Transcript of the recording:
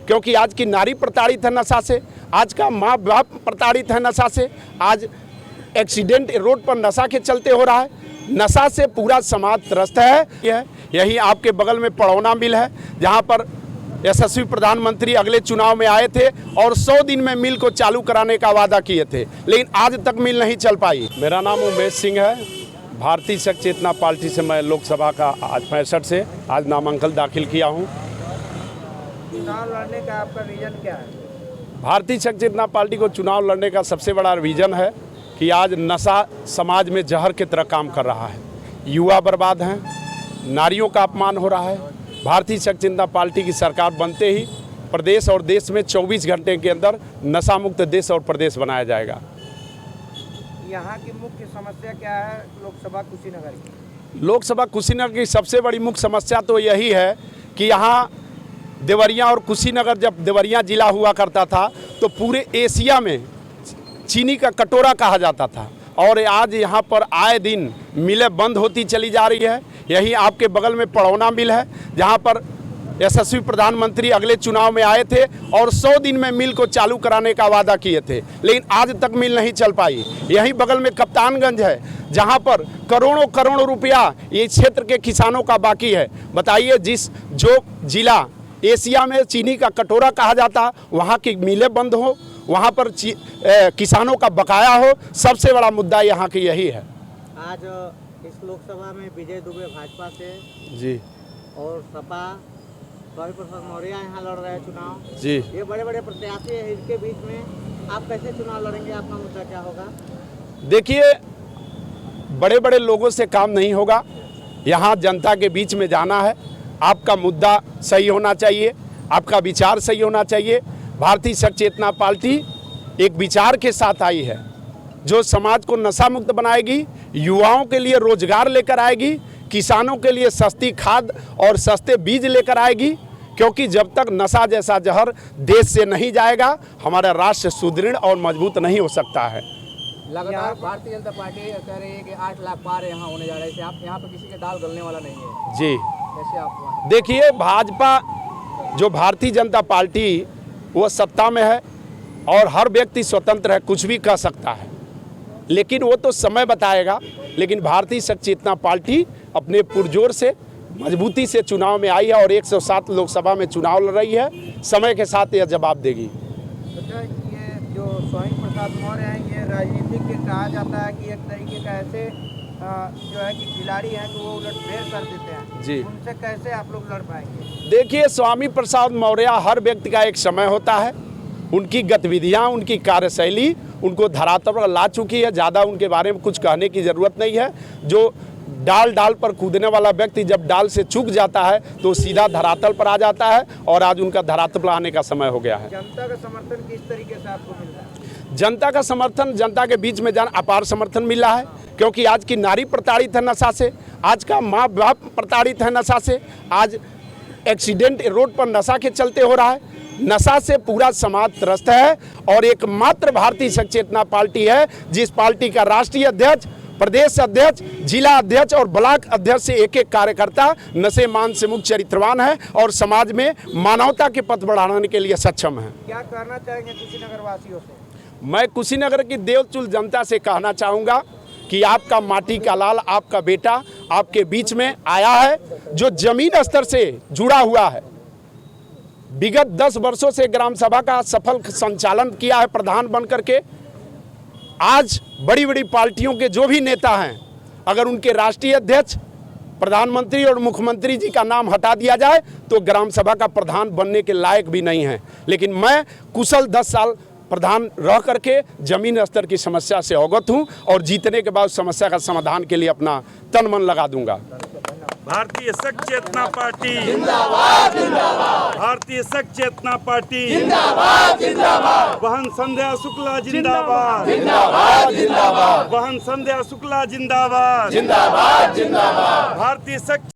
क्योंकि आज की नारी प्रताड़ित है नशा से, आज का माँ बाप प्रताड़ित है नशा से, आज एक्सीडेंट रोड पर नशा के चलते हो रहा है। नशा से पूरा समाज त्रस्त है। यही आपके बगल में पड़ौना मिल है, जहाँ पर यशस्वी प्रधानमंत्री अगले चुनाव में आए थे और 100 दिन में मिल को चालू कराने का वादा किए थे, लेकिन आज तक मिल नहीं चल पाई। मेरा नाम उमेश सिंह है। भारतीय शक्ति चेतना पार्टी से मैं लोकसभा का आज 65 से आज नामांकन दाखिल किया हूँ। चुनाव लड़ने का आपका विजन क्या है? भारतीय शक्ति चेतना पार्टी को चुनाव लड़ने का सबसे बड़ा विजन है कि आज नशा समाज में जहर की तरह काम कर रहा है। युवा बर्बाद हैं, नारियों का अपमान हो रहा है। भारतीय शक्ति चेतना पार्टी की सरकार बनते ही प्रदेश और देश में 24 घंटे के अंदर नशा मुक्त देश और प्रदेश बनाया जाएगा। यहाँ की मुख्य समस्या क्या है लोकसभा कुशीनगर की? लोकसभा कुशीनगर की सबसे बड़ी मुख्य समस्या तो यही है कि यहाँ देवरिया और कुशीनगर, जब देवरिया जिला हुआ करता था तो पूरे एशिया में चीनी का कटोरा कहा जाता था, और आज यहाँ पर आए दिन मिलें बंद होती चली जा रही है। यही आपके बगल में पड़ौना मिल है, जहाँ पर यशस्वी प्रधानमंत्री अगले चुनाव में आए थे और 100 दिन में मिल को चालू कराने का वादा किए थे, लेकिन आज तक मिल नहीं चल पाई। यही बगल में कप्तानगंज है, जहाँ पर करोड़ों करोड़ों रुपया ये क्षेत्र के किसानों का बाकी है। बताइए, जो जिला एशिया में चीनी का कटोरा कहा जाता, वहाँ की मिलें बंद हो, वहाँ पर किसानों का बकाया हो, सबसे बड़ा मुद्दा यहाँ की यही है। आज इस लोकसभा में विजय दुबे भाजपा से जी और सपा स्वामी प्रसाद मौर्य यहाँ लड़ रहे हैं चुनाव जी, ये बड़े बड़े प्रत्याशी हैं, इनके बीच में आप कैसे चुनाव लड़ेंगे? आपका मुद्दा क्या होगा? देखिए, बड़े बड़े लोगों से काम नहीं होगा। यहाँ जनता के बीच में जाना है। आपका मुद्दा सही होना चाहिए, आपका विचार सही होना चाहिए। भारतीय शक्ति चेतना पार्टी एक विचार के साथ आई है जो समाज को नशा मुक्त बनाएगी, युवाओं के लिए रोजगार लेकर आएगी, किसानों के लिए सस्ती खाद और सस्ते बीज लेकर आएगी, क्योंकि जब तक नशा जैसा जहर देश से नहीं जाएगा, हमारा राष्ट्र सुदृढ़ और मजबूत नहीं हो सकता है। लगातार भारतीय जनता पार्टी कह रही है कि 8 लाख पार यहाँ होने जा रहे हैं। आप यहाँ पर किसी के दाल गलने वाला नहीं है जी। कैसे आप? देखिए, भाजपा जो भारतीय जनता पार्टी वो सत्ता में है और हर व्यक्ति स्वतंत्र है, कुछ भी कह सकता है, लेकिन वो तो समय बताएगा। लेकिन भारतीय शक्ति चेतना पार्टी अपने पुरजोर से मजबूती से चुनाव में आई है और 107 लोकसभा में चुनाव लड़ रही है। समय के साथ यह जवाब देगी। अच्छा, ये जो स्वामी प्रसाद मौर्य हैं, ये राजनीतिक कहा जाता है कि एक तरीके का ऐसे जो है कि खिलाड़ी हैं तो वो उलटफेर कर देते हैं जी, उनसे कैसे आप लोग लड़ पाएंगे? देखिए, स्वामी प्रसाद मौर्य, हर व्यक्ति का एक समय होता है। उनकी गतिविधियां, उनकी कार्यशैली उनको धरातल पर ला चुकी है। ज़्यादा उनके बारे में कुछ कहने की ज़रूरत नहीं है। जो डाल पर कूदने वाला व्यक्ति जब डाल से चूक जाता है तो सीधा धरातल पर आ जाता है, और आज उनका धरातल पर आने का समय हो गया है। जनता का समर्थन किस तरीके से आपको मिल रहा है? जनता का समर्थन, जनता के बीच में अपार समर्थन मिल रहा है, क्योंकि आज की नारी प्रताड़ित है नशा से, आज का माँ बाप प्रताड़ित है नशा से, आज एक्सीडेंट रोड पर नशा के चलते हो रहा है। नशा से पूरा समाज त्रस्त है, और एकमात्र भारतीय शक्ति चेतना पार्टी है जिस पार्टी का राष्ट्रीय अध्यक्ष, प्रदेश अध्यक्ष, जिला अध्यक्ष और ब्लॉक अध्यक्ष से एक एक कार्यकर्ता नशे मान से मुक्त चरित्रवान है और समाज में मानवता के पथ बढ़ाने के लिए सक्षम है। क्या कहना चाहेंगे कुशीनगर वासियों से? मैं कुशीनगर की देवचुल जनता से कहना चाहूँगा कि आपका माटी का लाल, आपका बेटा आपके बीच में आया है, जो जमीन स्तर से जुड़ा हुआ है। विगत 10 वर्षों से ग्राम सभा का सफल संचालन किया है प्रधान बन करके। आज बड़ी बड़ी पार्टियों के जो भी नेता हैं, अगर उनके राष्ट्रीय अध्यक्ष, प्रधानमंत्री और मुख्यमंत्री जी का नाम हटा दिया जाए तो ग्राम सभा का प्रधान बनने के लायक भी नहीं है। लेकिन मैं कुशल 10 साल प्रधान रह करके जमीन स्तर की समस्या से अवगत हूं, और जीतने के बाद समस्या का समाधान के लिए अपना तन मन लगा दूंगा। भारतीय शक्ति चेतना पार्टी जिंदाबाद, जिंदाबाद। भारतीय शक्ति चेतना पार्टी जिंदाबाद, जिंदाबाद। बहन संध्या शुक्ला जिंदाबाद, जिंदाबाद, जिंदाबाद। बहन संध्या शुक्ला जिंदाबाद, जिंदाबाद, जिंदाबाद। भारतीय शक्ति